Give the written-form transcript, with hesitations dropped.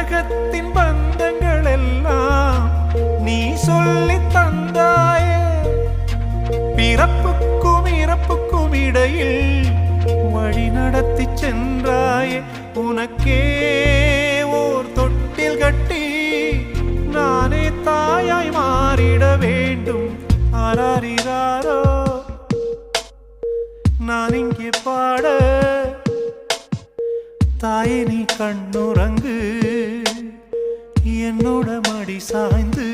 உலகத்தின் பந்தங்கள் எல்லாம் நீ சொல்லி தந்தாயே. பிறப்புக்கும் இறப்புக்கும் இடையில் வழி நடத்தி சென்றாயே. உனக்கே ஓர் தொட்டில் கட்டி நானே தாயாய் மாறிட வேண்டும். ஆராரிராரோ நான் இங்கே பாட, தாயே நீ கண்ணுறங்கு என்னோட மடி சாய்ந்து.